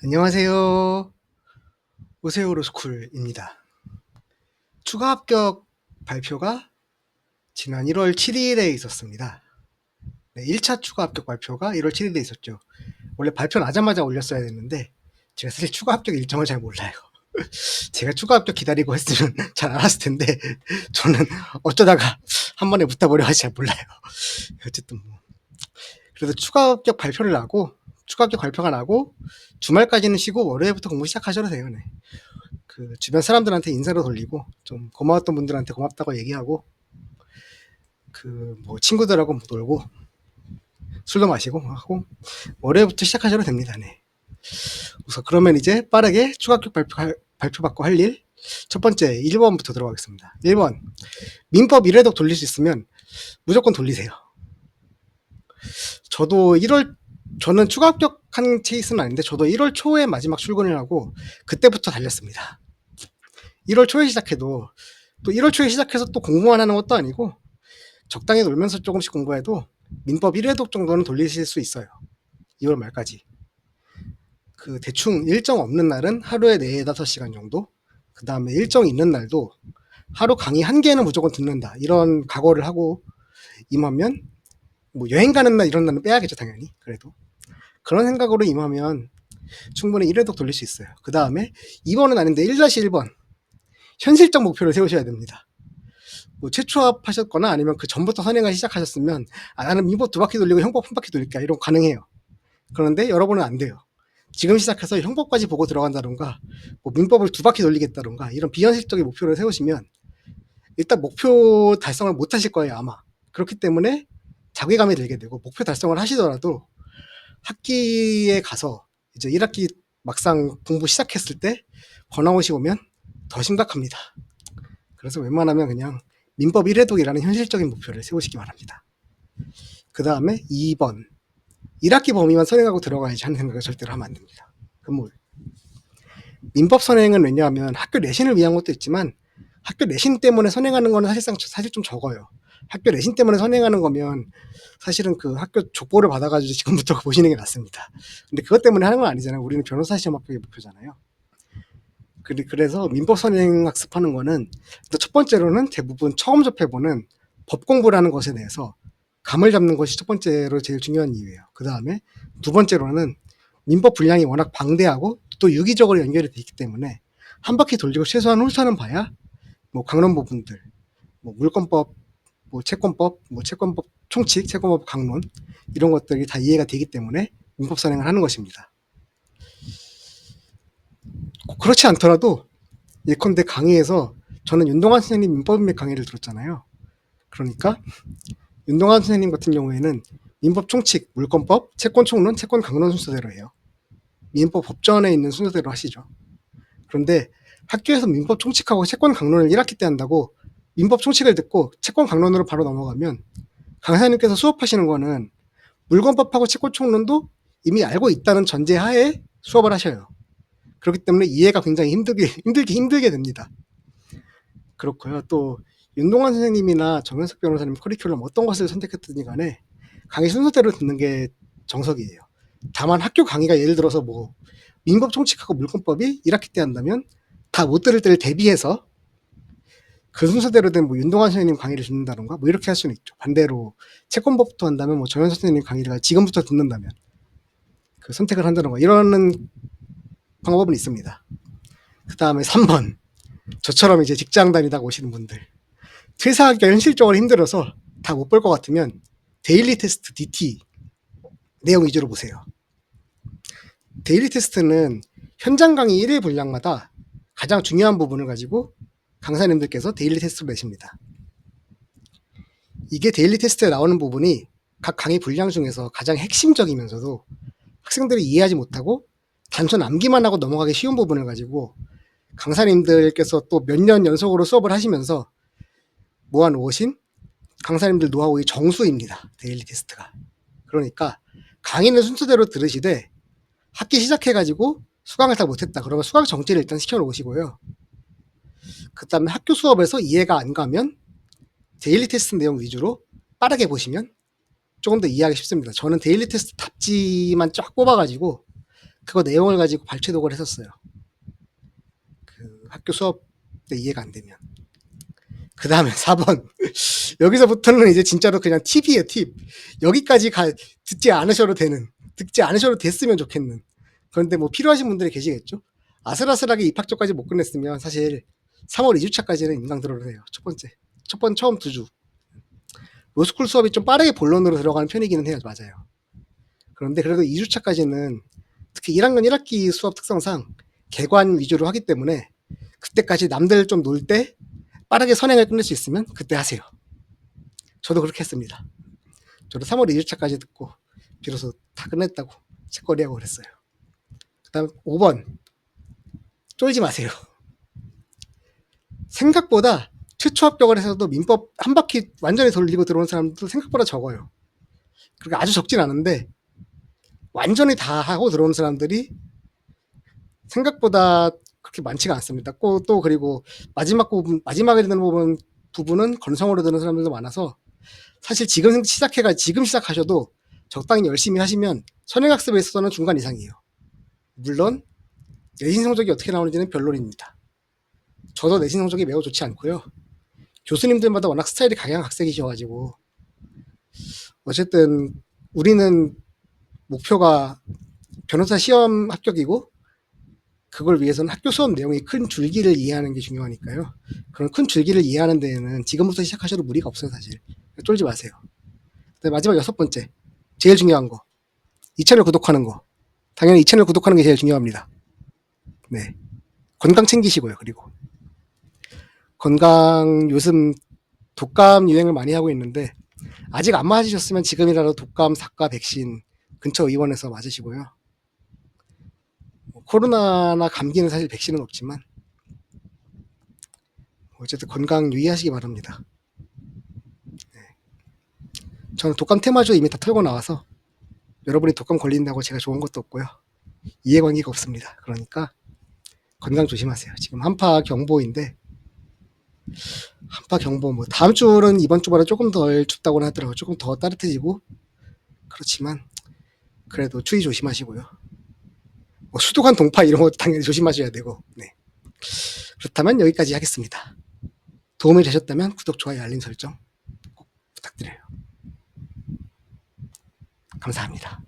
안녕하세요. 오세오로스쿨입니다. 추가 합격 발표가 지난 1월 7일에 있었습니다. 네, 1차 추가 합격 발표가 1월 7일에 있었죠. 원래 발표 나자마자 올렸어야 됐는데 제가 사실 추가 합격 일정을 잘 몰라요. 제가 추가 합격 기다리고 했으면 잘 알았을 텐데 저는 어쩌다가 한 번에 붙어버려가지고 잘 몰라요. 어쨌든 뭐 그래서 추가 합격 발표를 하고 추가 합격 발표가 나고 주말까지는 쉬고 월요일부터 공부 시작하셔도 돼요. 네. 그 주변 사람들한테 인사로 돌리고 좀 고마웠던 분들한테 고맙다고 얘기하고 그 뭐 친구들하고 놀고 술도 마시고 하고 월요일부터 시작하셔도 됩니다. 네. 우선 그러면 이제 빠르게 추가 합격 발표받고 할 일 첫 번째 1번부터 들어가겠습니다. 1번 민법 1회독 돌릴 수 있으면 무조건 돌리세요. 저는 추가 합격한 케이스는 아닌데 저도 1월 초에 마지막 출근을 하고 그때부터 달렸습니다. 1월 초에 시작해도 또 1월 초에 시작해서 또 공부만 하는 것도 아니고 적당히 놀면서 조금씩 공부해도 민법 1회독 정도는 돌리실 수 있어요. 2월 말까지. 그 대충 일정 없는 날은 하루에 4, 5시간 정도, 그 다음에 일정 있는 날도 하루 강의 1개는 무조건 듣는다. 이런 각오를 하고 임하면 뭐 여행 가는 날 이런 날은 빼야겠죠, 당연히. 그래도. 그런 생각으로 임하면 충분히 1회독 돌릴 수 있어요. 그 다음에 2번은 아닌데 1-1번. 현실적 목표를 세우셔야 됩니다. 뭐 최초합하셨거나 아니면 그 전부터 선행을 시작하셨으면 나는 민법 2바퀴 돌리고 형법 1바퀴 돌릴까 이런 거 가능해요. 그런데 여러분은 안 돼요. 지금 시작해서 형법까지 보고 들어간다던가 뭐 민법을 2바퀴 돌리겠다던가 이런 비현실적인 목표를 세우시면 일단 목표 달성을 못 하실 거예요, 아마. 그렇기 때문에 자괴감이 들게 되고 목표 달성을 하시더라도 학기에 가서 이제 1학기 막상 공부 시작했을 때 번아웃이 오면 더 심각합니다. 그래서 웬만하면 그냥 민법 1회독이라는 현실적인 목표를 세우시기 바랍니다. 그 다음에 2번 1학기 범위만 선행하고 들어가야지 하는 생각을 절대로 하면 안 됩니다. 금물 민법 선행은 왜냐하면 학교 내신을 위한 것도 있지만 학교 내신 때문에 선행하는 거는 사실 좀 적어요. 학교 내신 때문에 선행하는 거면 사실은 그 학교 족보를 받아가지고 지금부터 보시는 게 낫습니다. 근데 그것 때문에 하는 건 아니잖아요. 우리는 변호사 시험 합격이 목표잖아요. 그래서 민법 선행 학습하는 거는 첫 번째로는 대부분 처음 접해보는 법 공부라는 것에 대해서 감을 잡는 것이 첫 번째로 제일 중요한 이유예요. 그 다음에 두 번째로는 민법 분량이 워낙 방대하고 또 유기적으로 연결이 되어 있기 때문에 한 바퀴 돌리고 최소한 훑어는 봐야 뭐 강론 부분들, 뭐 물권법, 뭐 채권법, 뭐 채권법 총칙, 채권법 강론 이런 것들이 다 이해가 되기 때문에 민법 선행을 하는 것입니다. 그렇지 않더라도 예컨대 강의에서 저는 윤동환 선생님 민법인맥 강의를 들었잖아요. 그러니까 윤동환 선생님 같은 경우에는 민법 총칙, 물권법, 채권 총론, 채권 강론 순서대로 해요. 민법 법전에 있는 순서대로 하시죠. 그런데 학교에서 민법 총칙하고 채권 강론을 1학기 때 한다고 민법 총칙을 듣고 채권 강론으로 바로 넘어가면 강사님께서 수업하시는 거는 물권법하고 채권 총론도 이미 알고 있다는 전제하에 수업을 하셔요. 그렇기 때문에 이해가 굉장히 힘들게 됩니다. 그렇고요. 또 윤동환 선생님이나 정현석 변호사님 커리큘럼 어떤 것을 선택했든지 간에 강의 순서대로 듣는 게 정석이에요. 다만 학교 강의가 예를 들어서 뭐 민법 총칙하고 물권법이 1학기 때 한다면 다 못 들을 때를 대비해서 그 순서대로 된 뭐 윤동환 선생님 강의를 듣는다던가 뭐 이렇게 할 수는 있죠. 반대로 채권법부터 한다면 뭐 정현석 선생님 강의를 지금부터 듣는다면 그 선택을 한다던가 이러는 방법은 있습니다. 그 다음에 3번 저처럼 이제 직장 다니다가 오시는 분들 퇴사하기가 현실적으로 힘들어서 다 못 볼 것 같으면 데일리 테스트 DT 내용 위주로 보세요. 데일리 테스트는 현장 강의 1회 분량마다 가장 중요한 부분을 가지고 강사님들께서 데일리 테스트로 내십니다. 이게 데일리 테스트에 나오는 부분이 각 강의 분량 중에서 가장 핵심적이면서도 학생들이 이해하지 못하고 단순 암기만 하고 넘어가기 쉬운 부분을 가지고 강사님들께서 또 몇 년 연속으로 수업을 하시면서 모아놓으신 강사님들 노하우의 정수입니다. 데일리 테스트가. 그러니까 강의는 순서대로 들으시되 학기 시작해가지고 수강을 다 못했다. 그러면 수강 정지를 일단 시켜놓으시고요. 그 다음에 학교 수업에서 이해가 안 가면 데일리 테스트 내용 위주로 빠르게 보시면 조금 더 이해하기 쉽습니다. 저는 데일리 테스트 답지만 쫙 뽑아가지고 그거 내용을 가지고 발췌독을 했었어요. 그 학교 수업 때 이해가 안 되면. 그 다음에 4번. 여기서부터는 이제 진짜로 그냥 팁이에요, 팁. 여기까지 듣지 않으셔도 되는, 듣지 않으셔도 됐으면 좋겠는. 그런데 뭐 필요하신 분들이 계시겠죠? 아슬아슬하게 입학조까지 못 끝냈으면 사실 3월 2주차까지는 인강 들어도 돼요. 첫 번째. 처음 2주. 로스쿨 수업이 좀 빠르게 본론으로 들어가는 편이기는 해요. 맞아요. 그런데 그래도 2주차까지는 특히 1학년 1학기 수업 특성상 개관 위주로 하기 때문에 그때까지 남들 좀 놀 때 빠르게 선행을 끝낼 수 있으면 그때 하세요. 저도 그렇게 했습니다. 저도 3월 2주차까지 듣고 비로소 다 끝냈다고 책거리하고 그랬어요. 그 다음 5번. 쫄지 마세요. 생각보다 최초 합격을 해서도 민법 한 바퀴 완전히 돌리고 들어온 사람도 생각보다 적어요. 그러니까 아주 적진 않은데 완전히 다 하고 들어온 사람들이 생각보다 그렇게 많지가 않습니다. 또 그리고 마지막에 듣는 부분은 건성으로 듣는 사람들도 많아서 사실 지금 시작하셔도 적당히 열심히 하시면 선행학습에 있어서는 중간 이상이에요. 물론 내신 성적이 어떻게 나오는지는 변론입니다. 저도 내신 성적이 매우 좋지 않고요. 교수님들마다 워낙 스타일이 각양각색이셔가지고 어쨌든 우리는 목표가 변호사 시험 합격이고 그걸 위해서는 학교 수업 내용이 큰 줄기를 이해하는 게 중요하니까요. 그런 큰 줄기를 이해하는 데에는 지금부터 시작하셔도 무리가 없어요, 사실. 쫄지 마세요. 마지막 6번째. 제일 중요한 거. 이 채널 구독하는 거. 당연히 이 채널 구독하는 게 제일 중요합니다. 네. 건강 챙기시고요, 그리고. 건강 요즘 독감 유행을 많이 하고 있는데 아직 안 맞으셨으면 지금이라도 독감, 사과, 백신 근처 의원에서 맞으시고요. 코로나나 감기는 사실 백신은 없지만 어쨌든 건강 유의하시기 바랍니다. 네. 저는 독감 테마주 이미 다 털고 나와서 여러분이 독감 걸린다고 제가 좋은 것도 없고요. 이해관계가 없습니다. 그러니까 건강 조심하세요. 지금 한파 경보인데 한파 경보 뭐 다음 주는 이번 주보다 조금 덜 춥다고는 하더라고요. 조금 더 따뜻해지고 그렇지만 그래도 추위 조심하시고요. 뭐 수도관 동파 이런 것도 당연히 조심하셔야 되고 네. 그렇다면 여기까지 하겠습니다. 도움이 되셨다면 구독, 좋아요, 알림 설정 꼭 부탁드려요. 감사합니다.